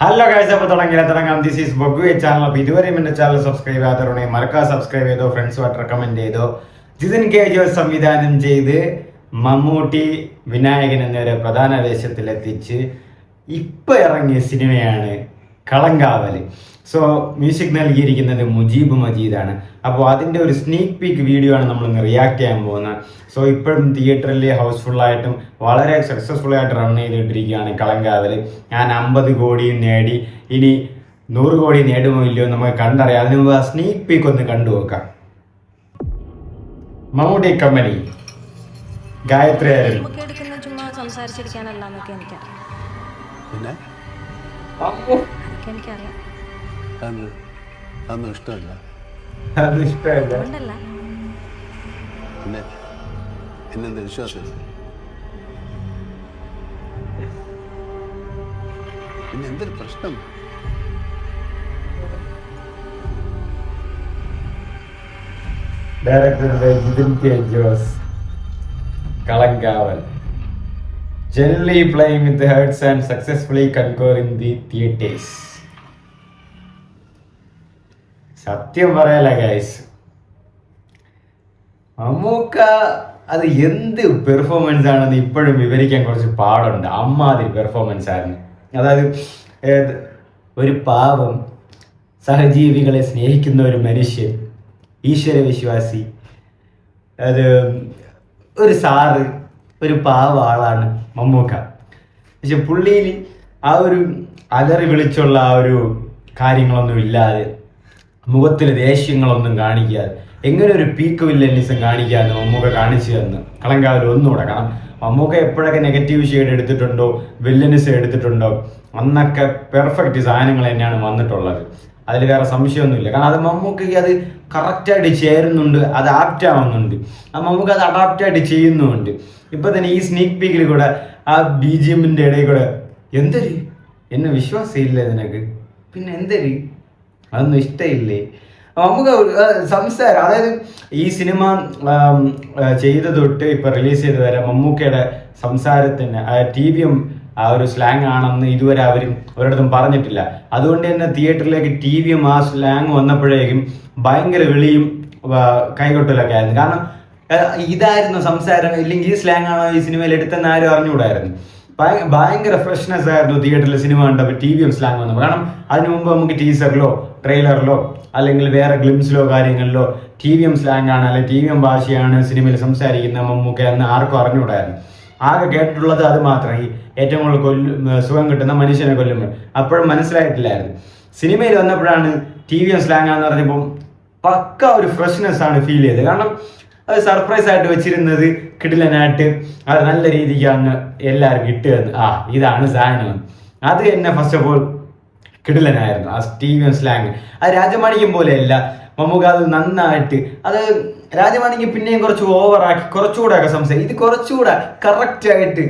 Hello guys, അപ്പോൾ തുടങ്ങാം. This is ബൊഗു ചാനൽ. അപ്പോൾ ഇതുവരെയും എൻ്റെ ചാനൽ സബ്സ്ക്രൈബ് ചെയ്യാത്തവരുണ്ടെങ്കിൽ മറക്കാതെ സബ്സ്ക്രൈബ് ചെയ്തോ, ഫ്രണ്ട്സുമായിട്ട് റെക്കമെൻഡ് ചെയ്തോ. ജിതിൻ കെ ജോസ് സംവിധാനം ചെയ്ത് മമ്മൂട്ടി വിനായകൻ എന്നൊരു പ്രധാന വേഷത്തിലെത്തിച്ച് ഇപ്പം ഇറങ്ങിയ സിനിമയാണ് കളങ്കാവൽ. സോ മ്യൂസിക് നൽകിയിരിക്കുന്നത് മുജീബ് മജീദാണ്. അപ്പോൾ അതിൻ്റെ ഒരു സ്നീക്ക് പീക്ക് വീഡിയോ ആണ് നമ്മളിന്ന് റിയാക്ട് ചെയ്യാൻ പോകുന്നത്. സോ ഇപ്പോഴും തിയേറ്ററിൽ ഹൗസ്ഫുള്ളായിട്ടും വളരെ സക്സസ്ഫുള്ളായിട്ട് റൺ ചെയ്തിട്ടിരിക്കുകയാണ് കളങ്കാവൽ. ഞാൻ 50 കോടി നേടി, ഇനി 100 കോടി നേടുമോ ഇല്ലയോ നമുക്ക് കണ്ടറിയാം. അതിനു മുമ്പ് ആ സ്നീക്ക് പീക്ക് ഒന്ന് കണ്ടു നോക്കാം. മമ്മൂട്ടി കമ്പനി, ഗായത്രി അരുൺ. ചുമ്മാ സംസാരിച്ചിരിക്കാനല്ല എന്നൊക്കെ എനിക്കറിയാം. എനിക്കറിയാം അതൊന്നും ഇഷ്ടമല്ല. അത് ഇഷ്ടമല്ല. അതുകൊണ്ടല്ല. പിന്നെ പിന്നെന്താ വിശ്വാസം? പിന്നെ എന്തൊരു പ്രശ്നം? Director Jithin K Jose. Kalamkaval. Generally playing with the hearts and successfully conquering the theatres. സത്യം പറയല ഗൈസ്, മമ്മൂക്ക അത് എന്ത് പെർഫോമൻസ് ആണെന്ന് ഇപ്പോഴും വിവരിക്കാൻ കുറച്ച് പാടുണ്ട്. അമ്മാതിരി പെർഫോമൻസ് ആയിരുന്നു. അതായത് ഒരു പാവം സഹജീവികളെ സ്നേഹിക്കുന്ന ഒരു മനുഷ്യൻ, ഈശ്വരവിശ്വാസി, അത് ഒരു സാറ്, ഒരു പാവ ആളാണ് മമ്മൂക്ക. പക്ഷെ പുള്ളിയിൽ ആ ഒരു അലറി വിളിച്ചുള്ള ആ ഒരു കാര്യങ്ങളൊന്നും ഇല്ലാതെ, മുഖത്തിൽ ദേഷ്യങ്ങളൊന്നും കാണിക്കാതെ, എങ്ങനെ ഒരു പീക്ക് വില്ലനിസം കാണിക്കാതെ മമ്മൂക്ക കാണിച്ചു തന്നു കളങ്കാവൽ ഒന്നുകൂടെ. കാരണം മമ്മൂക്ക എപ്പോഴൊക്കെ നെഗറ്റീവ് ഷെയ്ഡ് എടുത്തിട്ടുണ്ടോ, വില്ലനിസം എടുത്തിട്ടുണ്ടോ, അന്നൊക്കെ പെർഫെക്റ്റ് സാധനങ്ങൾ തന്നെയാണ് വന്നിട്ടുള്ളത്. അതിൽ വേറെ സംശയമൊന്നുമില്ല. കാരണം അത് മമ്മൂക്കയ്ക്ക് അത് കറക്റ്റായിട്ട് ചേരുന്നുണ്ട്, അത് ആപ്റ്റ് ആവുന്നുണ്ട്. ആ മമ്മൂക്ക അത് അഡാപ്റ്റായിട്ട് ചെയ്യുന്നുമുണ്ട്. ഇപ്പൊ തന്നെ ഈ സ്നീക്ക് പീക്കിൽ കൂടെ ആ BGMന്റെ ഇടയിൽ കൂടെ എന്തൊരു എന്നെ വിശ്വാസമില്ല നിനക്ക്, പിന്നെ എന്തൊരു അതൊന്നും ഇഷ്ടമില്ലേ നമുക്ക് സംസാരം. അതായത് ഈ സിനിമ ചെയ്ത തൊട്ട് ഇപ്പൊ റിലീസ് ചെയ്ത് വരെ മമ്മൂക്കയുടെ സംസാരത്തിന് TVM ആ ഒരു സ്ലാങ് ആണെന്ന് ഇതുവരെ അവരും ഒരിടത്തും പറഞ്ഞിട്ടില്ല. അതുകൊണ്ട് തന്നെ തിയേറ്ററിലേക്ക് TVM ആ സ്ലാങ് വന്നപ്പോഴേക്കും ഭയങ്കര വിളിയും കൈകൊട്ടലൊക്കെ ആയിരുന്നു. കാരണം ഇതായിരുന്നു സംസാരം, ഇല്ലെങ്കിൽ ഈ സ്ലാങ് ആണോ ഈ സിനിമയിൽ എടുത്തെന്ന് ആരും അറിഞ്ഞുകൂടായിരുന്നു. ഭയങ്കര ഫ്രഷ്നെസ് ആയിരുന്നു തിയേറ്ററിൽ സിനിമ കണ്ടപ്പോൾ TVM സ്ലാങ് വന്നപ്പോൾ. കാരണം അതിനു മുമ്പ് നമുക്ക് ടീസറിലോ ട്രെയിലറിലോ അല്ലെങ്കിൽ വേറെ ഗ്ലിംസിലോ കാര്യങ്ങളിലോ TVM സ്ലാങ് ആണ്, അല്ലെങ്കിൽ TVM ഭാഷയാണ് സിനിമയിൽ സംസാരിക്കുന്ന മമ്മൂക്ക എന്ന് ആർക്കും അറിഞ്ഞുകൂടായിരുന്നു. ആകെ കേട്ടിട്ടുള്ളത് അത് മാത്രം, ഈ ഏറ്റവും കൂടുതൽ സുഖം കിട്ടുന്ന മനുഷ്യനെ കൊല്ലുമ്പോൾ. അപ്പോഴും മനസ്സിലായിട്ടില്ലായിരുന്നു. സിനിമയിൽ വന്നപ്പോഴാണ് TVM സ്ലാങ് ആണെന്ന് പറഞ്ഞപ്പോൾ പക്ക ഒരു ഫ്രഷ്നെസ് ആണ് ഫീൽ ചെയ്തത്. കാരണം അത് സർപ്രൈസ് ആയിട്ട് വെച്ചിരുന്നത് കിടിലനായിട്ട് അത് നല്ല രീതിക്ക് അങ്ങ് എല്ലാവർക്കും ഇട്ടുതന്നു. ഇതാണ് സാധനം. അത് തന്നെ ഫസ്റ്റ് ഓഫ് ഓൾ കിടിലനായിരുന്നു ആ TVM സ്ലാങ്. അത് രാജമാണിക്യം പോലെയല്ല, മമ്മൂക്ക അത് നന്നായിട്ട്, അത് രാജമാണിക്യം പിന്നെയും കുറച്ച് ഓവറാക്കി കുറച്ചുകൂടെ ഒക്കെ സംസാരിക്കും. ഇത് കുറച്ചുകൂടെ കറക്റ്റായിട്ട്.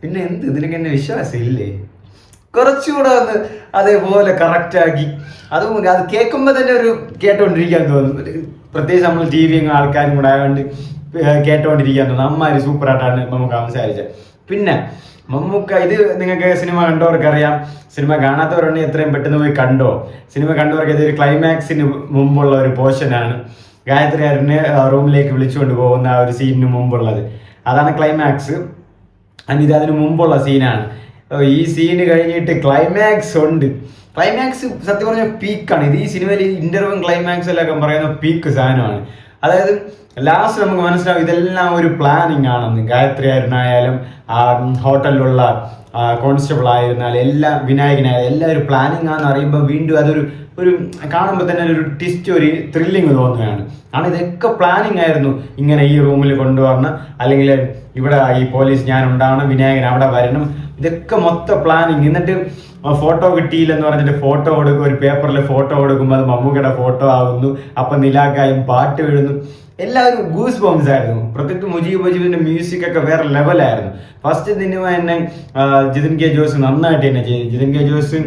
പിന്നെ എന്ത് ഇതിനൊക്കെ എന്നെ വിശ്വാസം ഇല്ലേ, കുറച്ചുകൂടെ ഒന്ന് അതേപോലെ കറക്റ്റാക്കി. അത് കേൾക്കുമ്പോൾ തന്നെ ഒരു കേട്ടോണ്ടിരിക്കാൻ തോന്നും. പ്രത്യേകിച്ച് നമ്മൾ TVM ആൾക്കാരും കൂടെ ആയതുകൊണ്ട് കേട്ടോണ്ടിരിക്കാൻ തോന്നും. അമ്മാര് സൂപ്പറായിട്ടാണ് മമ്മൂക്ക സംസാരിച്ചത്. പിന്നെ മമ്മൂക്ക, ഇത് നിങ്ങൾക്ക് സിനിമ കണ്ടവർക്കറിയാം, സിനിമ കാണാത്തവരുണ്ടെങ്കിൽ എത്രയും പെട്ടെന്ന് പോയി കണ്ടോ. സിനിമ കണ്ടവർക്ക് ഇതൊരു ക്ലൈമാക്സിന് മുമ്പുള്ള ഒരു പോർഷനാണ്. ഗായത്രി അരുണിനെ റൂമിലേക്ക് വിളിച്ചുകൊണ്ട് പോകുന്ന ആ ഒരു സീനിന് മുമ്പുള്ളത്, അതാണ് ക്ലൈമാക്സ്. ഇത് അതിന് മുമ്പുള്ള സീനാണ്. ഈ സീന് കഴിഞ്ഞിട്ട് ക്ലൈമാക്സ് ഉണ്ട്. ക്ലൈമാക്സ് സത്യം പറഞ്ഞാൽ പീക്കാണ്. ഇത് ഈ സിനിമയിൽ ഇന്റർവ്യൂ ക്ലൈമാക്സിലൊക്കെ പറയുന്ന പീക്ക് സാധനമാണ്. അതായത് ലാസ്റ്റ് നമുക്ക് മനസ്സിലാവും ഇതെല്ലാം ഒരു പ്ലാനിങ് ആണെന്ന്. ഗായത്രി അരുണായാലും ആ ഹോട്ടലിലുള്ള കോൺസ്റ്റബിൾ ആയിരുന്നാലും എല്ലാം, വിനായകനായാലും എല്ലാം ഒരു പ്ലാനിങ് ആണെന്ന് അറിയുമ്പോൾ വീണ്ടും അതൊരു കാണുമ്പോൾ തന്നെ ഒരു ട്വിസ്റ്റ്, ഒരു ത്രില്ലിങ് തോന്നുകയാണ്. കാരണം ഇതൊക്കെ പ്ലാനിങ് ആയിരുന്നു. ഇങ്ങനെ ഈ റൂമിൽ കൊണ്ടുവരണം, അല്ലെങ്കിൽ ഇവിടെ ഈ പോലീസ് ഞാൻ ഉണ്ടാവണം, വിനായകൻ അവിടെ വരണം, ഇതൊക്കെ മൊത്തം പ്ലാനിങ്. എന്നിട്ട് ഫോട്ടോ കിട്ടിയില്ലെന്ന് പറഞ്ഞിട്ട് ഫോട്ടോ കൊടുക്കും, ഒരു പേപ്പറിൽ ഫോട്ടോ കൊടുക്കുമ്പോൾ അത് മമ്മൂക്കയുടെ ഫോട്ടോ ആകുന്നു. അപ്പം നിലാക്കായും പാട്ട് വീഴുന്നു. എല്ലാവരും ഗൂസ് ബോംസ് ആയിരുന്നു. പ്രത്യേകിച്ച് മുജീബിന്റെ മ്യൂസിക് ഒക്കെ വേറെ ലെവലായിരുന്നു. ഫസ്റ്റ് സിനിമ തന്നെ ജിതിൻ കെ ജോസ് നന്നായിട്ട് തന്നെ ചെയ്തു. ജിതിൻ കെ ജോസ്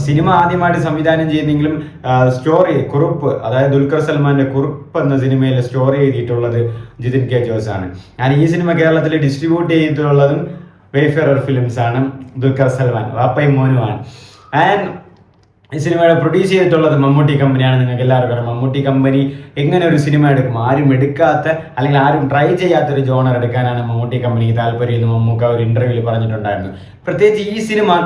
സിനിമ ആദ്യമായിട്ട് സംവിധാനം ചെയ്യുന്നെങ്കിലും സ്റ്റോറി കുറുപ്പ്, അതായത് ദുൽഖർ സൽമാന്റെ കുറുപ്പ് എന്ന സിനിമയിലെ സ്റ്റോറി എഴുതിയിട്ടുള്ളത് ജിതിൻ കെ ജോസ് ആണ്. ഞാൻ ഈ സിനിമ കേരളത്തിൽ ഡിസ്ട്രിബ്യൂട്ട് ചെയ്തിട്ടുള്ളതും വെയ്ഫെയർ ഫിലിംസ് ആണ്. ദുൽഖർ സൽമാൻ വാപ്പയും മോനുമാണ്. ആൻഡ് ഈ സിനിമയുടെ പ്രൊഡ്യൂസ് ചെയ്തിട്ടുള്ളത് മമ്മൂട്ടി കമ്പനിയാണ്. നിങ്ങൾക്ക് എല്ലാവർക്കും അറിയാം മമ്മൂട്ടി കമ്പനി എങ്ങനെ ഒരു സിനിമ എടുക്കും, ആരും എടുക്കാത്ത അല്ലെങ്കിൽ ആരും ട്രൈ ചെയ്യാത്തൊരു ജോണർ എടുക്കാനാണ് മമ്മൂട്ടി കമ്പനിക്ക് താല്പര്യം എന്ന് മമ്മൂക്ക ഒരു ഇന്റർവ്യൂവിൽ പറഞ്ഞിട്ടുണ്ടായിരുന്നു. പ്രത്യേകിച്ച് ഈ സിനിമ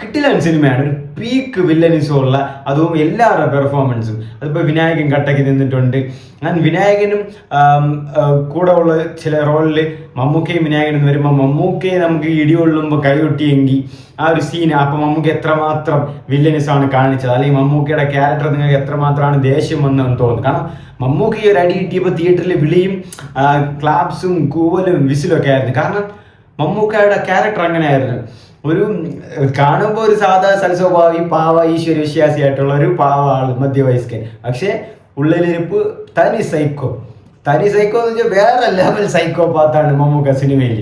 കിട്ടിലൻ സിനിമയാണ്, ഒരു പീക്ക് വില്ലനിസം ഉള്ള, അതും എല്ലാവരുടെ പെർഫോമൻസും. അതിപ്പോൾ വിനായകൻ കട്ടയ്ക്ക് നിന്നിട്ടുണ്ട്. ഞാൻ വിനായകനും കൂടെ ഉള്ള ചില റോളിൽ മമ്മൂക്കയും വിനായകനും വരുമ്പോൾ മമ്മൂക്കയെ നമുക്ക് ഇടികൊള്ളുമ്പോൾ കൈകൊട്ടിയെങ്കിൽ ആ ഒരു സീൻ, അപ്പം മമ്മൂക്ക എത്രമാത്രം വില്ലനിസമാണ് കാണിച്ചത്, അല്ലെങ്കിൽ മമ്മൂക്കയുടെ ക്യാരക്ടർ നിങ്ങൾക്ക് എത്രമാത്രമാണ് ദേഷ്യം വന്നതെന്ന് തോന്നുന്നു. കാരണം മമ്മൂക്ക ഈ ഒരു അടി കിട്ടിയപ്പോൾ തിയേറ്ററിൽ വിളിയും ക്ലാപ്സും കൂവലും വിസിലും ഒക്കെ ആയിരുന്നു. കാരണം മമ്മൂക്കയുടെ ക്യാരക്ടർ അങ്ങനെയായിരുന്നു. ഒരു കാണുമ്പോൾ ഒരു സാധാ സൽസ്വഭാവി പാവ ഈശ്വര വിശ്വാസിയായിട്ടുള്ള ഒരു പാവ ആള്, മധ്യവയസ്കൻ. പക്ഷെ ഉള്ളിലിരിപ്പ് തനി സൈക്കോ എന്ന് വെച്ചാൽ വേറെ ലെവൽ സൈക്കോപാത്താണ് മമ്മൂക്ക സിനിമയിൽ.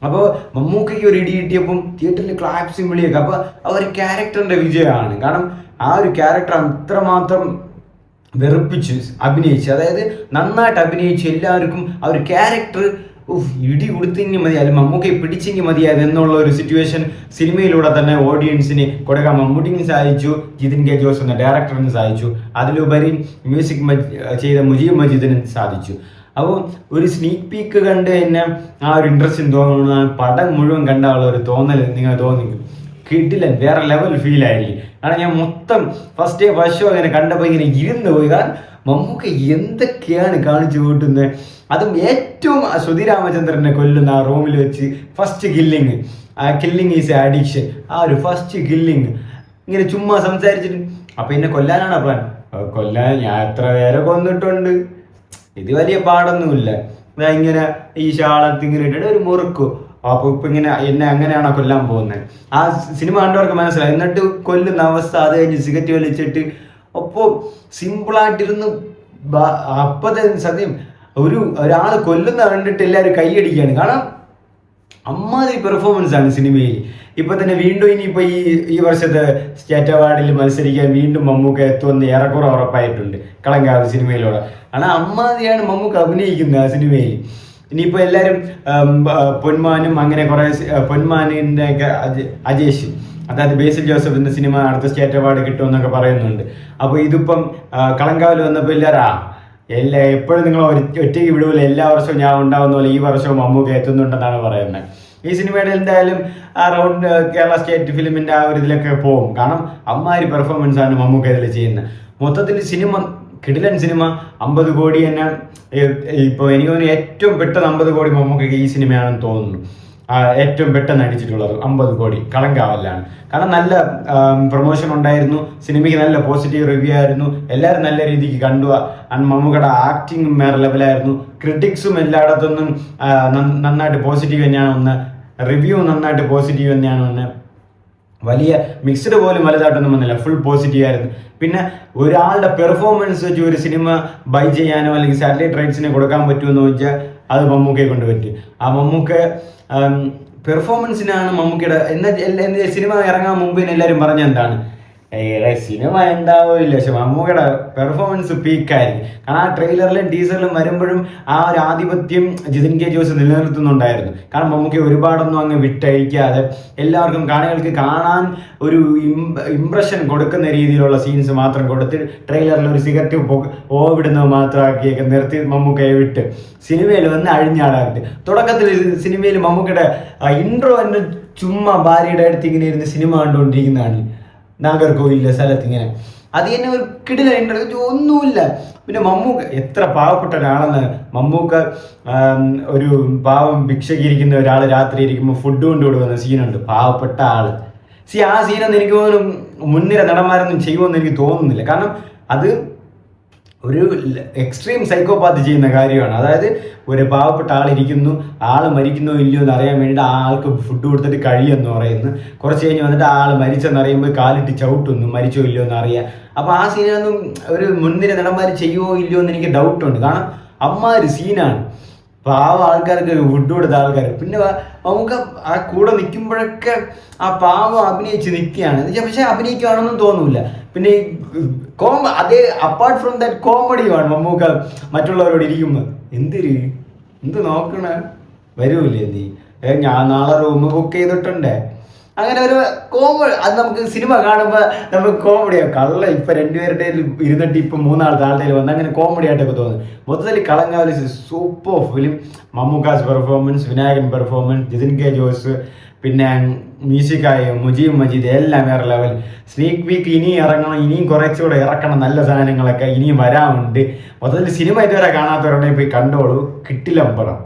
അപ്പോൾ മമ്മൂക്കയ്ക്ക് ഒരു ഇടി കിട്ടിയപ്പം തിയേറ്ററിൽ ക്ലാപ്സും വിളിയൊക്കെ. അപ്പോൾ ആ ഒരു ക്യാരക്ടറിന്റെ വിജയമാണ്. കാരണം ആ ഒരു ക്യാരക്ടർ അത്രമാത്രം വെറുപ്പിച്ച് അഭിനയിച്ച്, അതായത് നന്നായിട്ട് അഭിനയിച്ച് എല്ലാവർക്കും ആ ഒരു ക്യാരക്ടർ ഇടി കൊടുത്തെങ്കിൽ മതി, അല്ലെങ്കിൽ മമ്മൂക്കയെ പിടിച്ചെങ്കിൽ മതിയായത് എന്നുള്ള ഒരു സിറ്റുവേഷൻ സിനിമയിലൂടെ തന്നെ ഓഡിയൻസിന് കൊടുക്കാൻ മമ്മൂട്ടിക്ക് സാധിച്ചു, ജിതിൻ കെ ജോസ് എന്ന ഡയറക്ടറിന് സാധിച്ചു, അതിലുപരി മ്യൂസിക് ചെയ്ത മുജീബ് മജീദിന് സാധിച്ചു. അപ്പോൾ ഒരു സ്നീക്ക് പീക്ക് കണ്ട് തന്നെ ആ ഒരു ഇൻട്രസ്റ്റ് തോന്നുന്ന പടം മുഴുവൻ കണ്ടുള്ള ഒരു തോന്നൽ നിങ്ങൾ തോന്നിക്കും. കിട്ടില്ല, വേറെ ലെവൽ ഫീൽ ആയിരിക്കും. കാരണം ഞാൻ മൊത്തം ഫസ്റ്റ് ഷോ അങ്ങനെ കണ്ടപ്പോൾ ഇങ്ങനെ ഇരുന്ന് പോയി. കാരണം മമ്മൂക്ക എന്തൊക്കെയാണ് കാണിച്ചു കൂട്ടുന്നത്. അതും ഏറ്റവും ശ്രുതി രാമചന്ദ്രനെ കൊല്ലുന്ന ആ റൂമിൽ വെച്ച് first killing is A addiction, ആ ഒരു ഫസ്റ്റ് കില്ലിങ് ഇങ്ങനെ ചുമ്മാ സംസാരിച്ചിട്ട് അപ്പം എന്നെ കൊല്ലാനാണ് പ്ലാൻ. കൊല്ലാൻ ഞാൻ എത്ര പേരെ കൊന്നിട്ടുണ്ട്, ഇത് വലിയ പാടൊന്നുമില്ല. ഇങ്ങനെ ഈ ഷാളത്ത് ഇങ്ങനെ ഇട്ടിട്ട് ഒരു മുറുക്കു, അപ്പോൾ ഇപ്പം ഇങ്ങനെ എന്നെ അങ്ങനെയാണോ കൊല്ലാൻ പോകുന്നത്. ആ സിനിമ കണ്ടവർക്ക് മനസ്സിലായി. എന്നിട്ട് കൊല്ലുന്ന അവസ്ഥ, അത് കഴിഞ്ഞ് സിഗരറ്റ് വലിച്ചിട്ട്. അപ്പോൾ സിമ്പിളായിട്ടിരുന്ന് അപ്പത്തെ സത്യം ഒരാൾ കൊല്ലുന്ന കണ്ടിട്ട് എല്ലാവരും കൈയടിക്കുകയാണ്. കാരണം അമ്മാതിരി പെർഫോമൻസ് ആണ് സിനിമയിൽ. ഇപ്പൊ തന്നെ വീണ്ടും ഇനിയിപ്പോൾ ഈ വർഷത്തെ സ്റ്റേറ്റ് അവാർഡിൽ മത്സരിക്കാൻ വീണ്ടും മമ്മൂക്ക എത്തുമെന്ന് ഏറെക്കുറെ ഉറപ്പായിട്ടുണ്ട് കളങ്കാവ് സിനിമയിലൂടെ. കാരണം അമ്മാതിരിയാണ് മമ്മൂക്ക അഭിനയിക്കുന്നത് ആ സിനിമയിൽ. ഇനിയിപ്പോൾ എല്ലാവരും പൊന്മാനും അങ്ങനെ കുറേ പൊന്മാനിൻ്റെ ഒക്കെ അജേഷ്, അതായത് ബേസിൽ ജോസഫിന്റെ സിനിമ അടുത്ത സ്റ്റേറ്റ് അവാർഡ് കിട്ടുമെന്നൊക്കെ പറയുന്നുണ്ട്. അപ്പോൾ ഇതിപ്പം കളങ്കാവിൽ വന്നപ്പോൾ എപ്പോഴും നിങ്ങൾ ഒറ്റയ്ക്ക് വിടുവില്ല, എല്ലാ വർഷവും ഞാൻ ഉണ്ടാവുന്ന പോലെ ഈ വർഷവും മമ്മൂക്ക എത്തുന്നുണ്ടെന്നാണ് പറയുന്നത്. ഈ സിനിമയുടെ എന്തായാലും അറൗണ്ട് കേരള സ്റ്റേറ്റ് ഫിലിമിന്റെ ആ ഒരു ഇതിലൊക്കെ പോകും. കാരണം അമ്മാതിരി പെർഫോമൻസ് ആണ് മമ്മൂക്ക ഇതിൽ ചെയ്യുന്നത്. മൊത്തത്തിൽ സിനിമ കിടിലൻ സിനിമ. 50 കോടി തന്നെ ഇപ്പോൾ എനിക്ക് തോന്നുന്നു ഏറ്റവും പെട്ടെന്ന് 50 കോടി മമ്മൂക്കയ്ക്ക് ഈ സിനിമയാണെന്ന് തോന്നുന്നു. ഏറ്റവും പെട്ടെന്ന് അടിച്ചിട്ടുള്ളത് 50 കോടി കളങ്കാവല്ലാണ്. കാരണം നല്ല പ്രൊമോഷൻ ഉണ്ടായിരുന്നു, സിനിമയ്ക്ക് നല്ല പോസിറ്റീവ് റിവ്യൂ ആയിരുന്നു, എല്ലാവരും നല്ല രീതിക്ക് കണ്ടു. മമ്മൂക്കയുടെ ആക്ടിങ് വേറെ ലെവലായിരുന്നു. ക്രിട്ടിക്സും എല്ലായിടത്തുനിന്നും നന്നായിട്ട് പോസിറ്റീവ് തന്നെയാണ് വന്ന്, റിവ്യൂ നന്നായിട്ട് പോസിറ്റീവ് തന്നെയാണ് വന്ന്. വലിയ മിക്സ്ഡ് പോലും വലുതായിട്ടൊന്നും വന്നില്ല, ഫുൾ പോസിറ്റീവ് ആയിരുന്നു. പിന്നെ ഒരാളുടെ പെർഫോമൻസ് വെച്ച് ഒരു സിനിമ ബൈ ചെയ്യാനോ അല്ലെങ്കിൽ സാറ്റലൈറ്റ് റൈറ്റ്സിനെ കൊടുക്കാൻ പറ്റുമെന്ന് വെച്ചാൽ അത് മമ്മൂക്കയെ കൊണ്ട് പറ്റും. ആ മമ്മൂക്ക പെർഫോമൻസിനാണ് മമ്മൂക്കയുടെ എന്ന സിനിമ ഇറങ്ങാൻ മുമ്പ് എല്ലാവരും പറഞ്ഞ എന്താണ്, സിനിമ എന്താവില്ല, പക്ഷെ മമ്മൂക്കയുടെ പെർഫോമൻസ് പീക്കായിരിക്കും. കാരണം ആ ട്രെയിലറിലും ടീസറിലും വരുമ്പോഴും ആ ഒരു ആധിപത്യം ജിതിൻ കെ ജോസ് നിലനിർത്തുന്നുണ്ടായിരുന്നു. കാരണം മമ്മൂക്ക ഒരുപാടൊന്നും അങ്ങ് വിട്ടഴിക്കാതെ എല്ലാവർക്കും കാണികൾക്ക് കാണാൻ ഒരു ഇംപ്രഷൻ കൊടുക്കുന്ന രീതിയിലുള്ള സീൻസ് മാത്രം കൊടുത്ത് ട്രെയിലറിൽ ഒരു സിഗരറ്റ് ഓവിടുന്നത് മാത്രമാക്കിയൊക്കെ നിർത്തി മമ്മൂക്കയെ വിട്ട് സിനിമയിൽ വന്ന് അഴിഞ്ഞാടാറുണ്ട്. തുടക്കത്തിൽ സിനിമയിൽ മമ്മൂക്കയുടെ ഇൻട്രോ തന്നെ ചുമ്മാ ഭാര്യയുടെ അടുത്ത് ഇങ്ങനെ ഇരുന്ന് സിനിമ കണ്ടുകൊണ്ടിരിക്കുന്നതാണ് നാഗർകോവിലിലെ സ്ഥലത്ത് ഇങ്ങനെ. അത് തന്നെ ഒരു കിടില ഇൻട്രോ, ഒന്നുമില്ല. പിന്നെ മമ്മൂക്ക എത്ര പാവപ്പെട്ട ഒരാളെന്ന്. മമ്മൂക്ക ഒരു പാവം ഭിക്ഷയ്ക്കിരിക്കുന്ന ഒരാൾ രാത്രി ഇരിക്കുമ്പോൾ ഫുഡ് കൊണ്ടുവിടുന്ന സീനുണ്ട്, പാവപ്പെട്ട ആള്. ആ സീനൊന്നും എനിക്ക് തോന്നുന്നു മുൻനിര നടന്മാരൊന്നും ചെയ്യുമെന്ന് എനിക്ക് തോന്നുന്നില്ല. കാരണം അത് ഒരു എക്സ്ട്രീം സൈക്കോപാത്ത് ചെയ്യുന്ന കാര്യമാണ്. അതായത് ഒരു പാവപ്പെട്ട ആളിരിക്കുന്നു, ആൾ മരിക്കുന്നോ ഇല്ലയോ എന്ന് അറിയാൻ വേണ്ടിയിട്ട് ആ ആൾക്ക് ഫുഡ് കൊടുത്തിട്ട് കഴിയുമെന്ന് പറയുന്നു. കുറച്ച് കഴിഞ്ഞ് വന്നിട്ട് ആൾ മരിച്ചെന്നറിയുമ്പോൾ കാലിട്ട് ചവിട്ടുന്നു, മരിച്ചോ ഇല്ലയോ എന്ന് അറിയാം. അപ്പോൾ ആ സീനൊന്നും ഒരു മുൻനിര നടന്മാർ ചെയ്യുമോ ഇല്ലയോ എന്ന് എനിക്ക് ഡൗട്ടുണ്ട്. കാരണം അമ്മാതിരി സീനാണ്. പാവ ആൾക്കാർക്ക് ഫുഡ് കൊടുത്ത ആൾക്കാർ. പിന്നെ നമുക്ക് ആ കൂടെ നിൽക്കുമ്പോഴൊക്കെ ആ പാവം അഭിനയിച്ച് നിൽക്കുകയാണ്. പക്ഷെ അഭിനയിക്കുകയാണെന്നും തോന്നൂല. പിന്നെ അതേ അപ്പാർട്ട് ഫ്രം ദാറ്റ് കോമഡിയാണ് മമ്മൂക്ക മറ്റുള്ളവരോട് ഇരിക്കുമ്പോൾ എന്ത് നോക്കണേ, വരൂല്ലേ നീ, ഞാൻ നാളെ റൂം ബുക്ക് ചെയ്തിട്ടുണ്ടേ, അങ്ങനെ ഒരു കോമഡി, അത് നമുക്ക് സിനിമ കാണുമ്പോൾ നമുക്ക് കോമഡിയാവും. കള്ള ഇപ്പം രണ്ടുപേരുടെ ഇരുന്നിട്ട് ഇപ്പം മൂന്നാളത്തെ ആളുടെ വന്ന് അങ്ങനെ കോമഡി ആയിട്ടൊക്കെ തോന്നുന്നു. മൊത്തത്തിൽ Kalamkaval super film. Mammookka's performance, Vinayakan performance, Jithin K Jose, പിന്നെ മ്യൂസിക്കായ മുജീബ് മജീദ് എല്ലാം വേറെ ലെവൽ. സ്നീക്ക് വീക്ക് ഇനിയും ഇറങ്ങണം, ഇനിയും കുറച്ചുകൂടെ ഇറക്കണം, നല്ല സാധനങ്ങളൊക്കെ ഇനിയും വരാനുണ്ട്. മൊത്തത്തിൽ സിനിമ ഇതുവരെ കാണാത്തവരുണ്ടെങ്കിൽ പോയി കണ്ടോളൂ, കിട്ടില്ല പടം.